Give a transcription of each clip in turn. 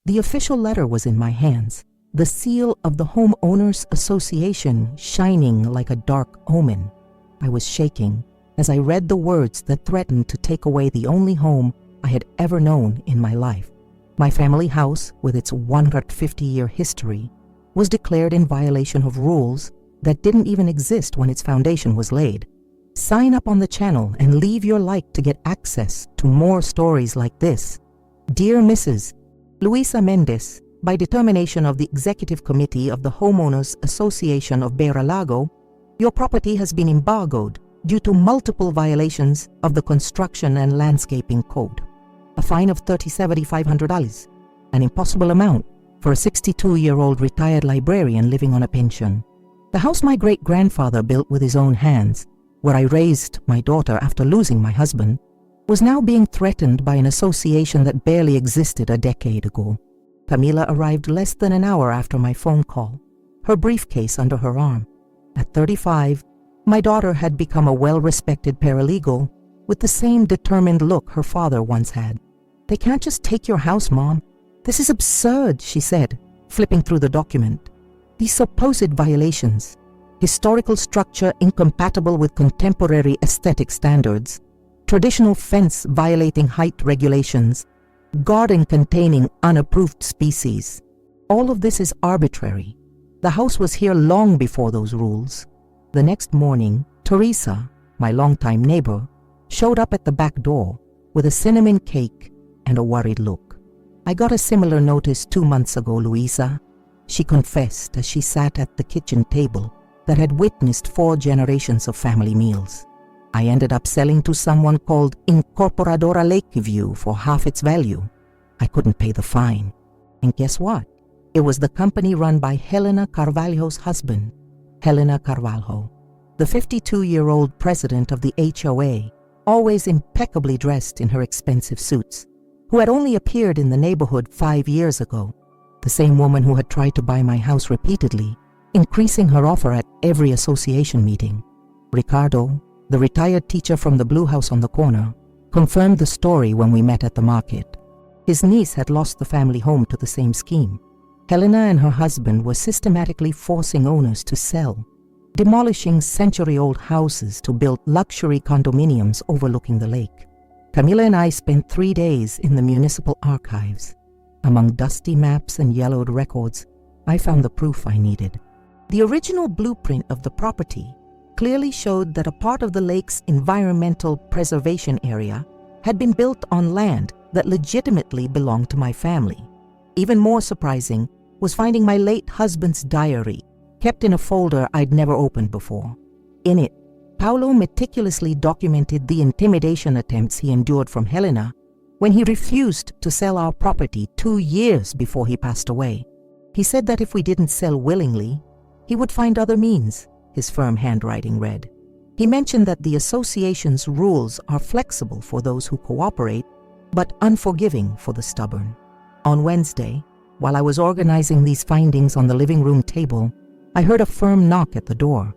The official letter was in my hands, the seal of the Homeowners Association shining like a dark omen. I was shaking as I read the words that threatened to take away the only home I had ever known in my life. My family house, with its 150-year history, was declared in violation of rules that didn't even exist when its foundation was laid. Sign up on the channel and leave your like to get access to more stories like this. Dear Mrs. Luisa Mendez, by determination of the Executive Committee of the Homeowners Association of Beira-Lago, your property has been embargoed due to multiple violations of the Construction and Landscaping Code. A fine of $37,500, an impossible amount for a 62-year-old retired librarian living on a pension. The house my great-grandfather built with his own hands, where I raised my daughter after losing my husband, was now being threatened by an association that barely existed a decade ago. Camila arrived less than an hour after my phone call, her briefcase under her arm. At 35, my daughter had become a well-respected paralegal with the same determined look her father once had. "They can't just take your house, Mom. This is absurd," she said, flipping through the document. "These supposed violations, historical structure incompatible with contemporary aesthetic standards, traditional fence violating height regulations, garden containing unapproved species. All of this is arbitrary. The house was here long before those rules." The next morning, Teresa, my longtime neighbor, showed up at the back door with a cinnamon cake and a worried look. "I got a similar notice 2 months ago, Luisa," she confessed as she sat at the kitchen table that had witnessed 4 generations of family meals. "I ended up selling to someone called Incorporadora Lakeview for half its value. I couldn't pay the fine. And guess what? It was the company run by Helena Carvalho's husband, Helena Carvalho, the 52-year-old president of the HOA, always impeccably dressed in her expensive suits, who had only appeared in the neighborhood 5 years ago, the same woman who had tried to buy my house repeatedly, increasing her offer at every association meeting. Ricardo, the retired teacher from the Blue House on the corner, confirmed the story when we met at the market. His niece had lost the family home to the same scheme. Helena and her husband were systematically forcing owners to sell, demolishing century-old houses to build luxury condominiums overlooking the lake. Camila and I spent 3 days in the municipal archives. Among dusty maps and yellowed records, I found the proof I needed. The original blueprint of the property clearly showed that a part of the lake's environmental preservation area had been built on land that legitimately belonged to my family. Even more surprising was finding my late husband's diary, kept in a folder I'd never opened before. In it, Paulo meticulously documented the intimidation attempts he endured from Helena when he refused to sell our property 2 years before he passed away. He said that if we didn't sell willingly, he would find other means, his firm handwriting read. He mentioned that the association's rules are flexible for those who cooperate, but unforgiving for the stubborn. On Wednesday, while I was organizing these findings on the living room table, I heard a firm knock at the door.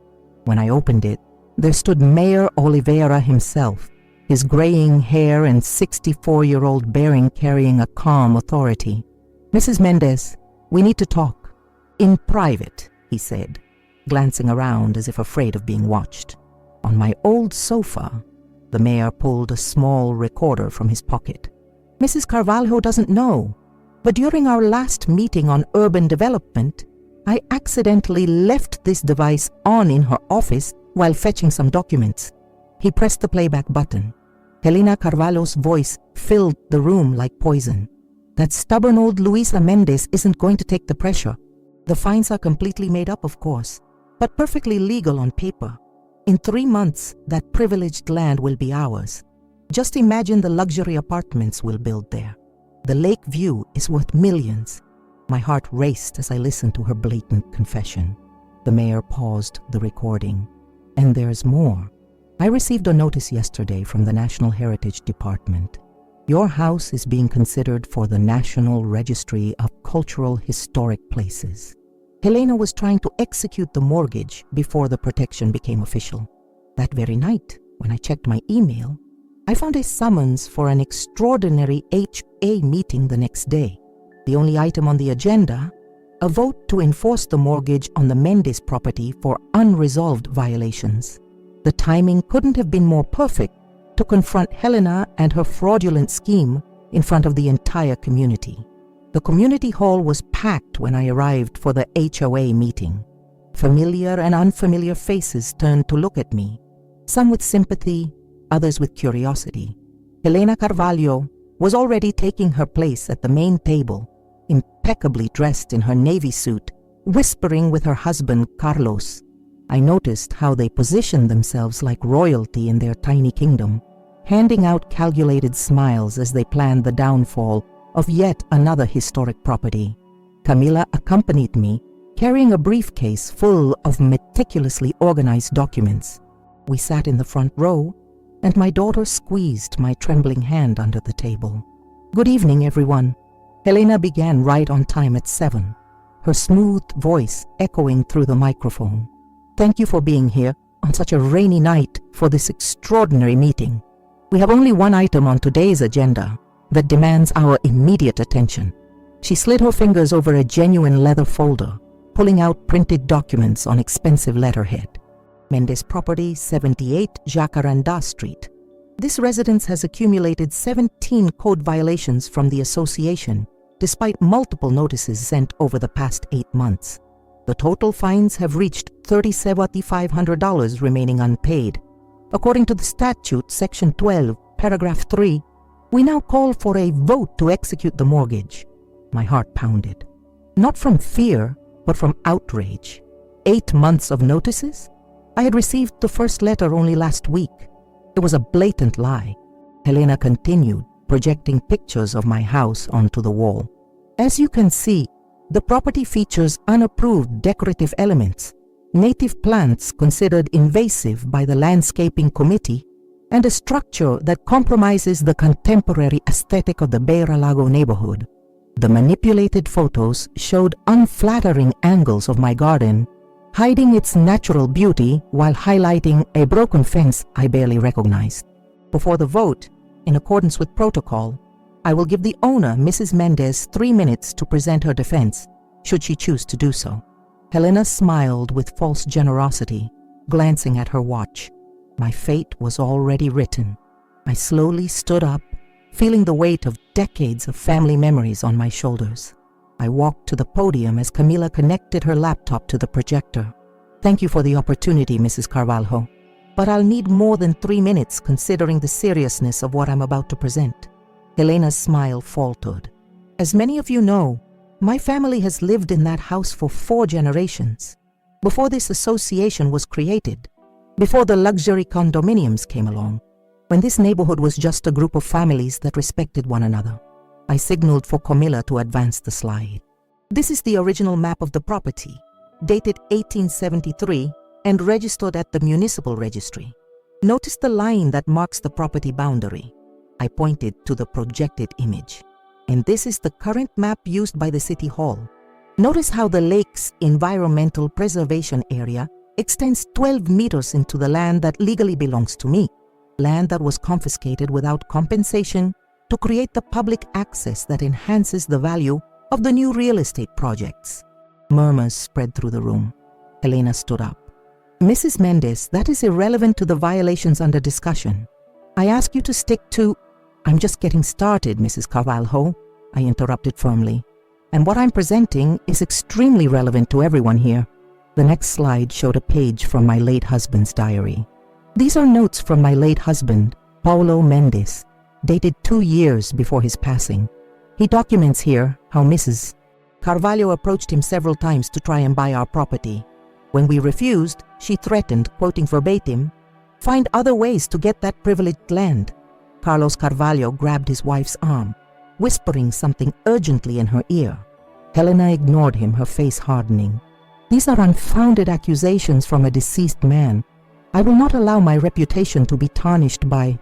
When I opened it, there stood Mayor Oliveira himself, his graying hair and 64-year-old bearing carrying a calm authority. "Mrs. Mendez, we need to talk. In private," he said, glancing around as if afraid of being watched. On my old sofa, the mayor pulled a small recorder from his pocket. "Mrs. Carvalho doesn't know, but during our last meeting on urban development, I accidentally left this device on in her office while fetching some documents." He pressed the playback button. Helena Carvalho's voice filled the room like poison. "That stubborn old Luisa Mendez isn't going to take the pressure. The fines are completely made up, of course, but perfectly legal on paper. In 3 months, that privileged land will be ours. Just imagine the luxury apartments we'll build there. The lake view is worth millions." My heart raced as I listened to her blatant confession. The mayor paused the recording. "And there's more. I received a notice yesterday from the National Heritage Department. Your house is being considered for the National Registry of Cultural Historic Places." Helena was trying to execute the mortgage before the protection became official. That very night, when I checked my email, I found a summons for an extraordinary HOA meeting the next day. The only item on the agenda, a vote to enforce the mortgage on the Mendes property for unresolved violations. The timing couldn't have been more perfect to confront Helena and her fraudulent scheme in front of the entire community. The community hall was packed when I arrived for the HOA meeting. Familiar and unfamiliar faces turned to look at me, some with sympathy, others with curiosity. Helena Carvalho was already taking her place at the main table, impeccably dressed in her navy suit, whispering with her husband Carlos. I noticed how they positioned themselves like royalty in their tiny kingdom, handing out calculated smiles as they planned the downfall of yet another historic property. Camila accompanied me, carrying a briefcase full of meticulously organized documents. We sat in the front row, and my daughter squeezed my trembling hand under the table. "Good evening, everyone." Helena began right on time at 7, her smooth voice echoing through the microphone. "Thank you for being here on such a rainy night for this extraordinary meeting. We have only one item on today's agenda that demands our immediate attention." She slid her fingers over a genuine leather folder, pulling out printed documents on expensive letterhead. Mendes Property, 78 Jacaranda Street. This residence has accumulated 17 code violations from the association, despite multiple notices sent over the past 8 months. The total fines have reached $3,750 remaining unpaid. According to the statute, Section 12, Paragraph 3, we now call for a vote to execute the mortgage. My heart pounded. Not from fear, but from outrage. 8 months of notices? I had received the first letter only last week. It was a blatant lie. Helena continued, projecting pictures of my house onto the wall. As you can see, the property features unapproved decorative elements, native plants considered invasive by the landscaping committee, and a structure that compromises the contemporary aesthetic of the Beira Lago neighborhood. The manipulated photos showed unflattering angles of my garden, hiding its natural beauty while highlighting a broken fence I barely recognized. Before the vote, in accordance with protocol, I will give the owner, Mrs. Mendes, 3 minutes to present her defense, should she choose to do so. Helena smiled with false generosity, glancing at her watch. My fate was already written. I slowly stood up, feeling the weight of decades of family memories on my shoulders. I walked to the podium as Camila connected her laptop to the projector. "Thank you for the opportunity, Mrs. Carvalho, but I'll need more than 3 minutes considering the seriousness of what I'm about to present." Helena's smile faltered. "As many of you know, my family has lived in that house for 4 generations. Before this association was created, before the luxury condominiums came along, when this neighborhood was just a group of families that respected one another." I signaled for Camila to advance the slide. "This is the original map of the property, dated 1873 and registered at the municipal registry. Notice the line that marks the property boundary." I pointed to the projected image. "And this is the current map used by the City Hall. Notice how the lake's environmental preservation area extends 12 meters into the land that legally belongs to me, land that was confiscated without compensation to create the public access that enhances the value of the new real estate projects." Murmurs spread through the room. Helena stood up. "Mrs. Mendes, that is irrelevant to the violations under discussion. I ask you to stick to—" "I'm just getting started, Mrs. Carvalho," I interrupted firmly. "And what I'm presenting is extremely relevant to everyone here." The next slide showed a page from my late husband's diary. These are notes from my late husband, Paulo Mendes, dated 2 years before his passing. He documents here how Mrs. Carvalho approached him several times to try and buy our property. When we refused, she threatened, quoting verbatim, "Find other ways to get that privileged land." Carlos Carvalho grabbed his wife's arm, whispering something urgently in her ear. Helena ignored him, her face hardening. "These are unfounded accusations from a deceased man. I will not allow my reputation to be tarnished by—"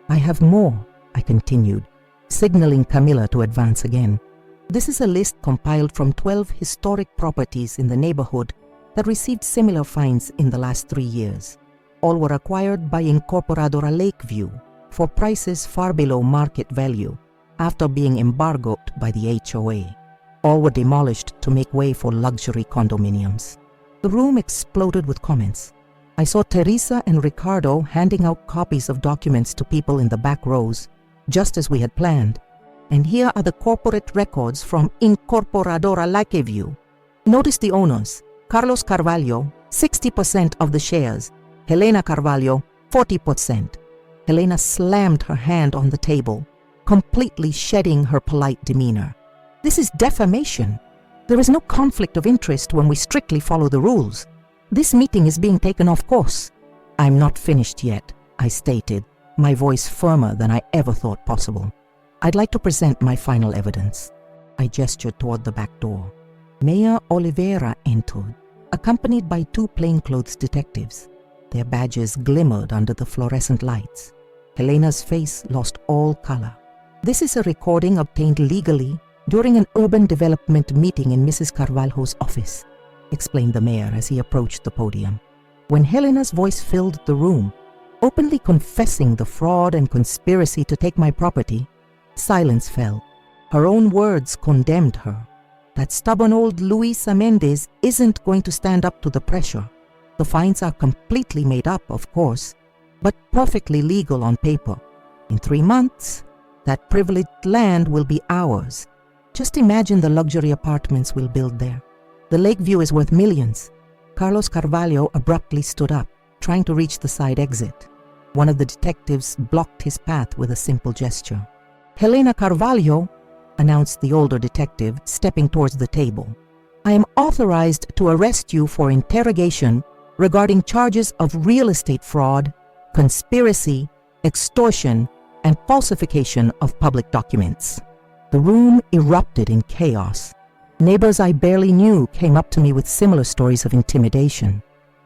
"I have more," I continued, signaling Camila to advance again. "This is a list compiled from 12 historic properties in the neighborhood that received similar fines in the last 3 years. All were acquired by Incorporadora Lakeview for prices far below market value after being embargoed by the HOA. All were demolished to make way for luxury condominiums. The room exploded with comments. I saw Teresa and Ricardo handing out copies of documents to people in the back rows, just as we had planned. And here are the corporate records from Incorporadora Lakeview. Notice the owners: Carlos Carvalho, 60% of the shares; Helena Carvalho, 40%. Helena slammed her hand on the table, completely shedding her polite demeanor. This is defamation. There is no conflict of interest when we strictly follow the rules. This meeting is being taken off course. I'm not finished yet, I stated, my voice firmer than I ever thought possible. I'd like to present my final evidence. I gestured toward the back door. Mayor Oliveira entered, accompanied by 2 plainclothes detectives. Their badges glimmered under the fluorescent lights. Helena's face lost all color. This is a recording obtained legally during an urban development meeting in Mrs. Carvalho's office, explained the mayor as he approached the podium. When Helena's voice filled the room, openly confessing the fraud and conspiracy to take my property, silence fell. Her own words condemned her. That stubborn old Luisa Mendez isn't going to stand up to the pressure. The fines are completely made up, of course, but perfectly legal on paper. In 3 months, that privileged land will be ours. Just imagine the luxury apartments we'll build there. The Lakeview is worth millions. Carlos Carvalho abruptly stood up, trying to reach the side exit. One of the detectives blocked his path with a simple gesture. Helena Carvalho, announced the older detective, stepping towards the table. I am authorized to arrest you for interrogation regarding charges of real estate fraud, conspiracy, extortion, and falsification of public documents. The room erupted in chaos. Neighbors I barely knew came up to me with similar stories of intimidation.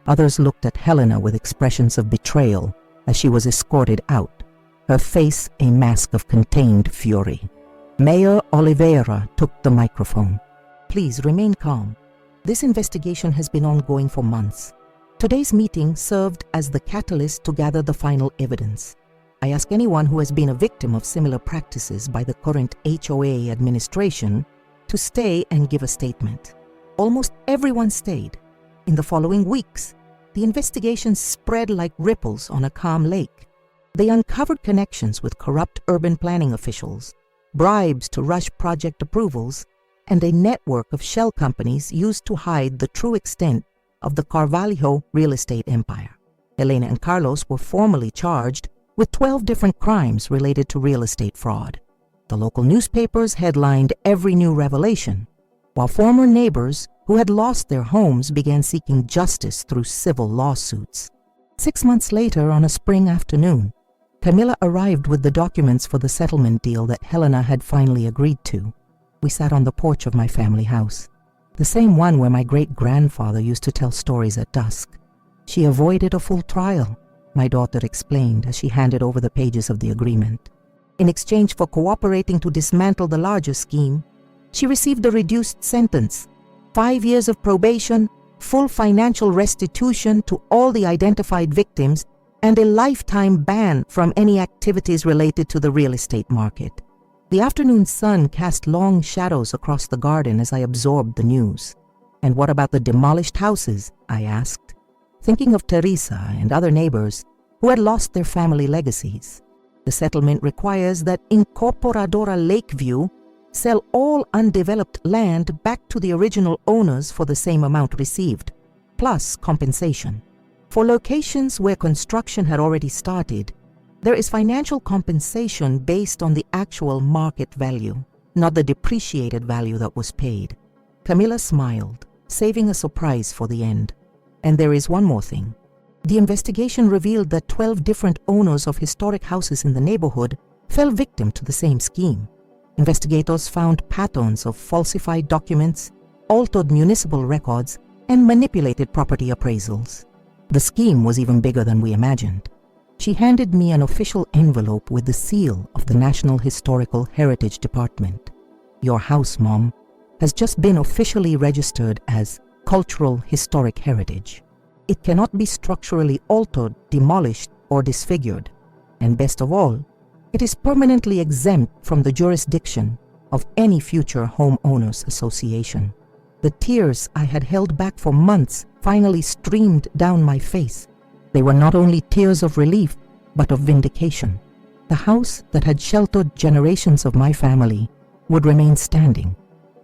Others looked at Helena with expressions of betrayal as she was escorted out, her face a mask of contained fury. Mayor Oliveira took the microphone. Please remain calm. This investigation has been ongoing for months. Today's meeting served as the catalyst to gather the final evidence. I ask anyone who has been a victim of similar practices by the current HOA administration to stay and give a statement. Almost everyone stayed. In the following weeks, the investigation spread like ripples on a calm lake. They uncovered connections with corrupt urban planning officials, bribes to rush project approvals, and a network of shell companies used to hide the true extent of the Carvalho real estate empire. Helena and Carlos were formally charged with 12 different crimes related to real estate fraud. The local newspapers headlined every new revelation, while former neighbors who had lost their homes began seeking justice through civil lawsuits. 6 months later, on a spring afternoon, Camila arrived with the documents for the settlement deal that Helena had finally agreed to. We sat on the porch of my family house, the same one where my great-grandfather used to tell stories at dusk. She avoided a full trial, my daughter explained as she handed over the pages of the agreement. In exchange for cooperating to dismantle the larger scheme, she received a reduced sentence, 5 years of probation, full financial restitution to all the identified victims, and a lifetime ban from any activities related to the real estate market. The afternoon sun cast long shadows across the garden as I absorbed the news. And what about the demolished houses? I asked, thinking of Teresa and other neighbors who had lost their family legacies. The settlement requires that Incorporadora Lakeview sell all undeveloped land back to the original owners for the same amount received, plus compensation. For locations where construction had already started, there is financial compensation based on the actual market value, not the depreciated value that was paid. Camila smiled, saving a surprise for the end. And there is one more thing. The investigation revealed that 12 different owners of historic houses in the neighborhood fell victim to the same scheme. Investigators found patterns of falsified documents, altered municipal records, and manipulated property appraisals. The scheme was even bigger than we imagined. She handed me an official envelope with the seal of the National Historical Heritage Department. Your house, Mom, has just been officially registered as Cultural Historic Heritage. It cannot be structurally altered, demolished, or disfigured. And best of all, it is permanently exempt from the jurisdiction of any future homeowners association. The tears I had held back for months finally streamed down my face. They were not only tears of relief, but of vindication. The house that had sheltered generations of my family would remain standing,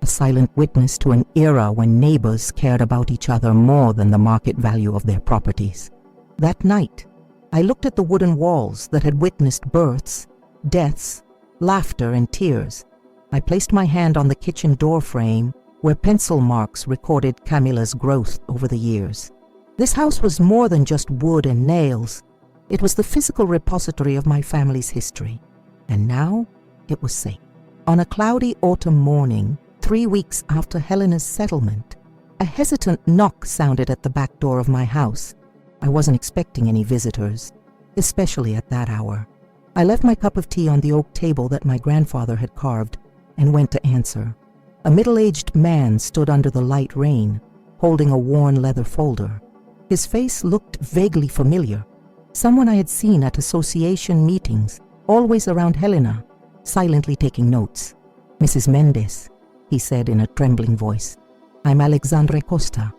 a silent witness to an era when neighbors cared about each other more than the market value of their properties. That night, I looked at the wooden walls that had witnessed births, deaths, laughter, and tears. I placed my hand on the kitchen door frame where pencil marks recorded Camilla's growth over the years. This house was more than just wood and nails. It was the physical repository of my family's history. And now it was safe. On a cloudy autumn morning, 3 weeks after Helena's settlement, a hesitant knock sounded at the back door of my house. I wasn't expecting any visitors, especially at that hour. I left my cup of tea on the oak table that my grandfather had carved and went to answer. A middle-aged man stood under the light rain, holding a worn leather folder. His face looked vaguely familiar. Someone I had seen at association meetings, always around Helena, silently taking notes. "Mrs. Mendez," he said in a trembling voice. "I'm Alexandre Costa.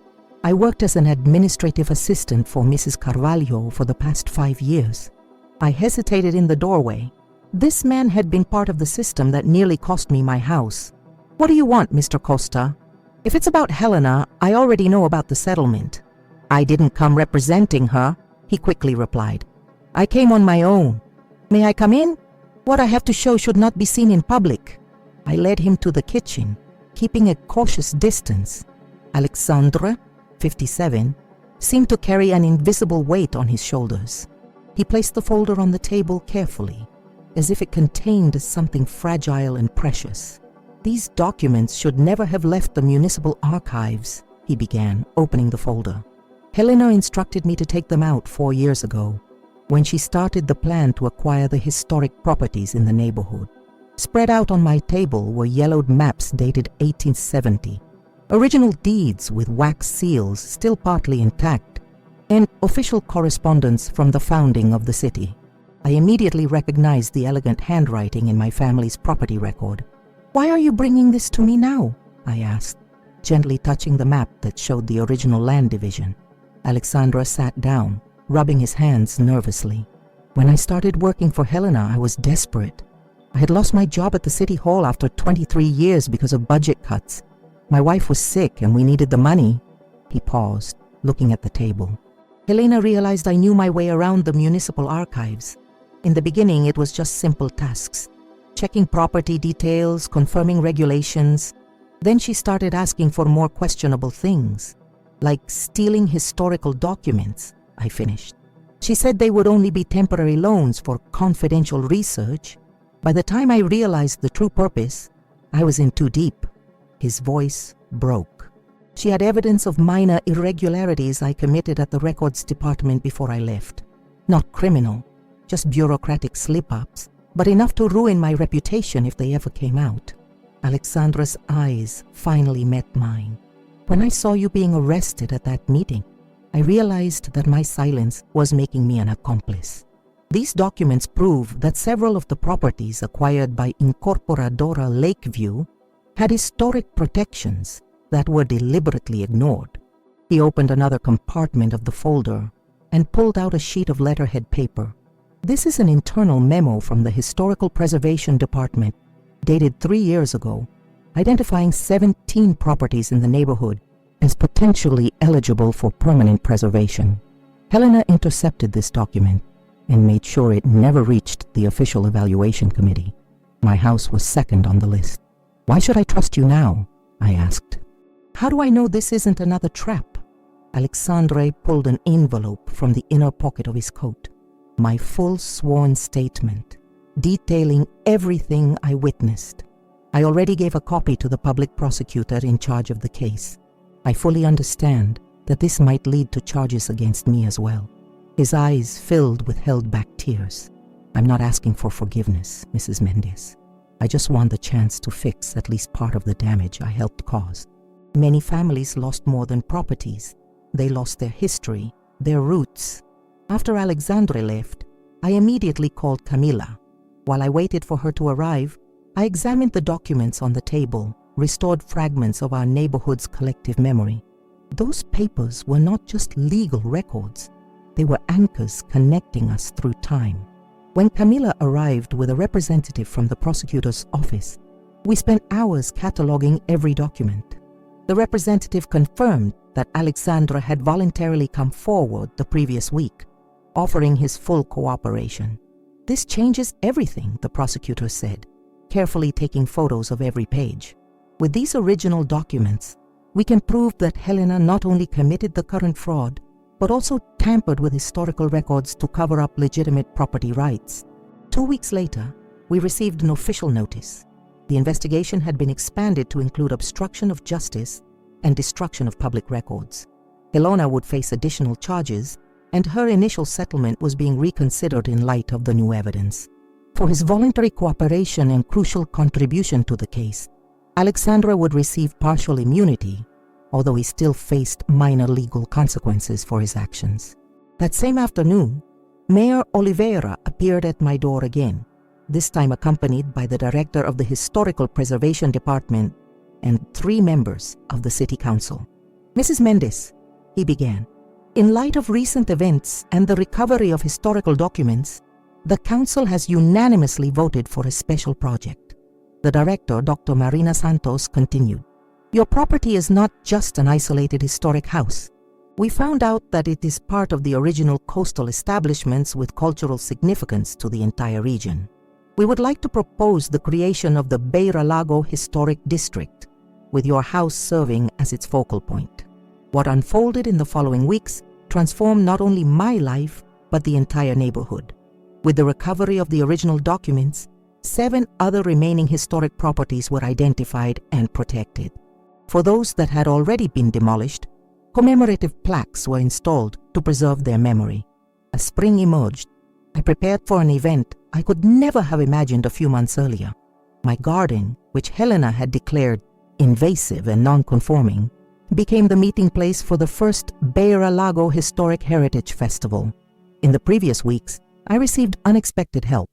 I worked as an administrative assistant for Mrs. Carvalho for the past 5 years." I hesitated in the doorway. This man had been part of the system that nearly cost me my house. "What do you want, Mr. Costa?" "If it's about Helena, I already know about the settlement." "I didn't come representing her," he quickly replied. "I came on my own." "May I come in? What I have to show should not be seen in public." I led him to the kitchen, keeping a cautious distance. Alexandre, 57, seemed to carry an invisible weight on his shoulders. He placed the folder on the table carefully, as if it contained something fragile and precious. "These documents should never have left the municipal archives," he began, opening the folder. "Helena instructed me to take them out 4 years ago, when she started the plan to acquire the historic properties in the neighborhood. Spread out on my table were yellowed maps dated 1870, original deeds with wax seals still partly intact, and official correspondence from the founding of the city. I immediately recognized the elegant handwriting in my family's property record. "Why are you bringing this to me now?" I asked, gently touching the map that showed the original land division. Alexandra sat down, rubbing his hands nervously. "When I started working for Helena, I was desperate. I had lost my job at the city hall after 23 years because of budget cuts. My wife was sick and we needed the money." He paused, looking at the table. "Helena realized I knew my way around the municipal archives. In the beginning, it was just simple tasks, checking property details, confirming regulations. Then she started asking for more questionable things, like stealing historical documents," I finished. "She said they would only be temporary loans for confidential research. By the time I realized the true purpose, I was in too deep." His voice broke. "She had evidence of minor irregularities I committed at the records department before I left. Not criminal, just bureaucratic slip-ups, but enough to ruin my reputation if they ever came out." Alexandra's eyes finally met mine. "When I saw you being arrested at that meeting, I realized that my silence was making me an accomplice. These documents prove that several of the properties acquired by Incorporadora Lakeview had historic protections that were deliberately ignored." He opened another compartment of the folder and pulled out a sheet of letterhead paper. "This is an internal memo from the Historical Preservation Department, dated 3 years ago, identifying 17 properties in the neighborhood as potentially eligible for permanent preservation. Helena intercepted this document and made sure it never reached the official evaluation committee. My house was second on the list. Why should I trust you now?" I asked. "How do I know this isn't another trap?" Alexandre pulled an envelope from the inner pocket of his coat. My full sworn statement, detailing everything I witnessed. I already gave a copy to the public prosecutor in charge of the case. I fully understand that this might lead to charges against me as well. His eyes filled with held-back tears. "I'm not asking for forgiveness, Mrs. Mendez. I just want the chance to fix at least part of the damage I helped cause. Many families lost more than properties. They lost their history, their roots. After Alexandre left, I immediately called Camila. While I waited for her to arrive, I examined the documents on the table, restored fragments of our neighborhood's collective memory. Those papers were not just legal records. They were anchors connecting us through time. When Camila arrived with a representative from the prosecutor's office, we spent hours cataloging every document. The representative confirmed that Alexandre had voluntarily come forward the previous week, offering his full cooperation. "This changes everything," the prosecutor said, carefully taking photos of every page. "With these original documents, we can prove that Helena not only committed the current fraud, but also tampered with historical records to cover up legitimate property rights." 2 weeks later, we received an official notice. The investigation had been expanded to include obstruction of justice and destruction of public records. Helena would face additional charges, and her initial settlement was being reconsidered in light of the new evidence. For his voluntary cooperation and crucial contribution to the case, Alexandre would receive partial immunity, although he still faced minor legal consequences for his actions. That same afternoon, Mayor Oliveira appeared at my door again, this time accompanied by the director of the Historical Preservation Department and 3 members of the City Council. "Mrs. Mendes," he began, "in light of recent events and the recovery of historical documents, the Council has unanimously voted for a special project." The director, Dr. Marina Santos, continued, "Your property is not just an isolated historic house. We found out that it is part of the original coastal establishments with cultural significance to the entire region. We would like to propose the creation of the Beira Lago Historic District, with your house serving as its focal point." What unfolded in the following weeks transformed not only my life, but the entire neighborhood. With the recovery of the original documents, 7 other remaining historic properties were identified and protected. For those that had already been demolished, commemorative plaques were installed to preserve their memory. As spring emerged, I prepared for an event I could never have imagined a few months earlier. My garden, which Helena had declared invasive and non-conforming, became the meeting place for the first Beira Lago Historic Heritage Festival. In the previous weeks, I received unexpected help.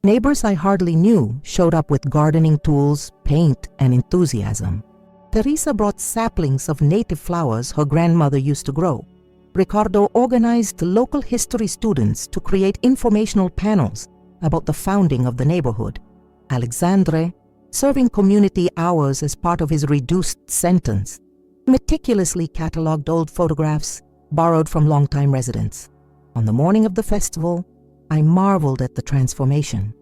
Neighbors I hardly knew showed up with gardening tools, paint, and enthusiasm. Teresa brought saplings of native flowers her grandmother used to grow. Ricardo organized local history students to create informational panels about the founding of the neighborhood. Alexandre, serving community hours as part of his reduced sentence, meticulously cataloged old photographs borrowed from longtime residents. On the morning of the festival, I marveled at the transformation.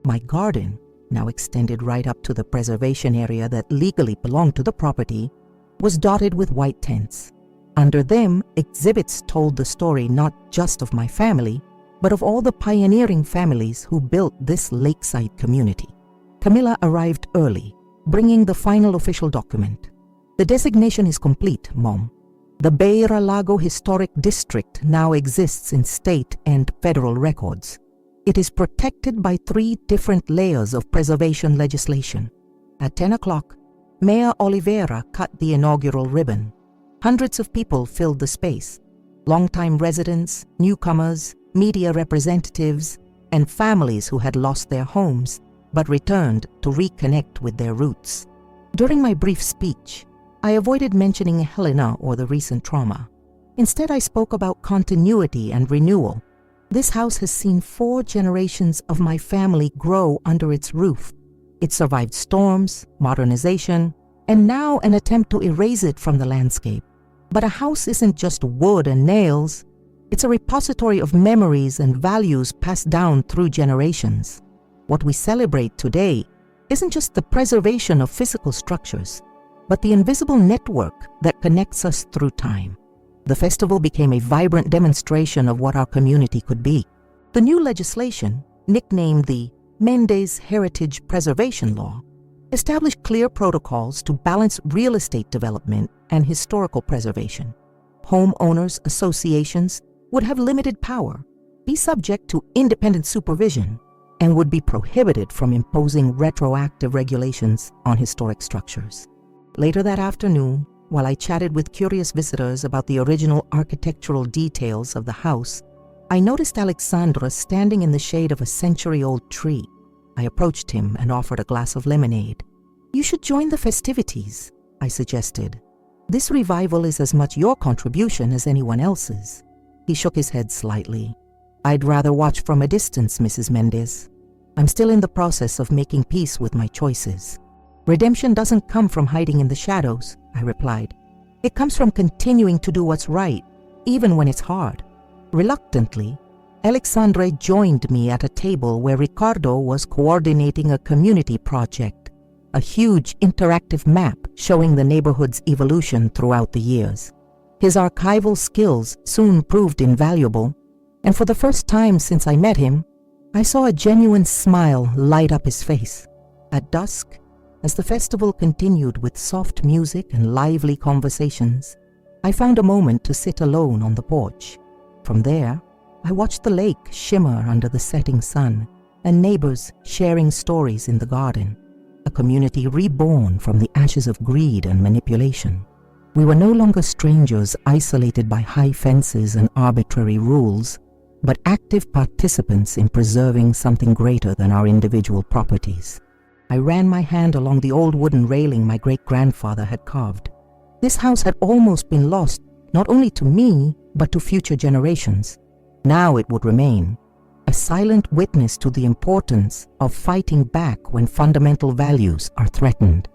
My garden, now extended right up to the preservation area that legally belonged to the property, was dotted with white tents. Under them, exhibits told the story not just of my family, but of all the pioneering families who built this lakeside community. Camila arrived early, bringing the final official document. "The designation is complete, Mom. The Beira Lago Historic District now exists in state and federal records. It is protected by 3 different layers of preservation legislation." At 10 o'clock, Mayor Oliveira cut the inaugural ribbon. Hundreds of people filled the space: longtime residents, newcomers, media representatives, and families who had lost their homes but returned to reconnect with their roots. During my brief speech, I avoided mentioning Helena or the recent trauma. Instead, I spoke about continuity and renewal. This house has seen 4 generations of my family grow under its roof. It survived storms, modernization, and now an attempt to erase it from the landscape. But a house isn't just wood and nails. It's a repository of memories and values passed down through generations. What we celebrate today isn't just the preservation of physical structures, but the invisible network that connects us through time. The festival became a vibrant demonstration of what our community could be. The new legislation, nicknamed the Mendes Heritage Preservation Law, established clear protocols to balance real estate development and historical preservation. Homeowners associations would have limited power, be subject to independent supervision, and would be prohibited from imposing retroactive regulations on historic structures. Later that afternoon, while I chatted with curious visitors about the original architectural details of the house, I noticed Alexandra standing in the shade of a century-old tree. I approached him and offered a glass of lemonade. "You should join the festivities," I suggested. "This revival is as much your contribution as anyone else's." He shook his head slightly. "I'd rather watch from a distance, Mrs. Mendez. I'm still in the process of making peace with my choices." "Redemption doesn't come from hiding in the shadows," I replied. "It comes from continuing to do what's right, even when it's hard." Reluctantly, Alexandre joined me at a table where Ricardo was coordinating a community project, a huge interactive map showing the neighborhood's evolution throughout the years. His archival skills soon proved invaluable, and for the first time since I met him, I saw a genuine smile light up his face. At dusk, as the festival continued with soft music and lively conversations, I found a moment to sit alone on the porch. From there, I watched the lake shimmer under the setting sun and neighbors sharing stories in the garden, a community reborn from the ashes of greed and manipulation. We were no longer strangers isolated by high fences and arbitrary rules, but active participants in preserving something greater than our individual properties. I ran my hand along the old wooden railing my great-grandfather had carved. This house had almost been lost, not only to me, but to future generations. Now it would remain, a silent witness to the importance of fighting back when fundamental values are threatened.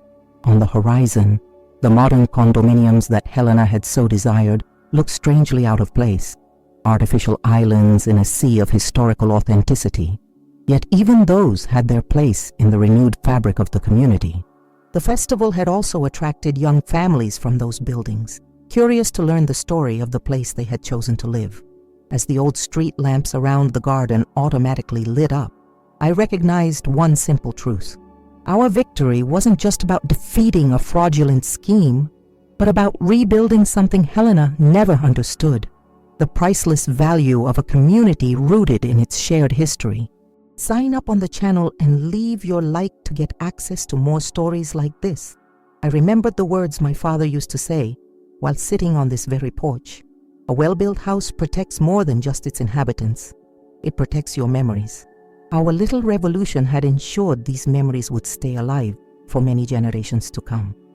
On the horizon, the modern condominiums that Helena had so desired looked strangely out of place, artificial islands in a sea of historical authenticity. Yet even those had their place in the renewed fabric of the community. The festival had also attracted young families from those buildings, curious to learn the story of the place they had chosen to live. As the old street lamps around the garden automatically lit up, I recognized one simple truth. Our victory wasn't just about defeating a fraudulent scheme, but about rebuilding something Helena never understood: the priceless value of a community rooted in its shared history. Sign up on the channel and leave your like to get access to more stories like this. I remembered the words my father used to say while sitting on this very porch. A well-built house protects more than just its inhabitants. It protects your memories. Our little revolution had ensured these memories would stay alive for many generations to come.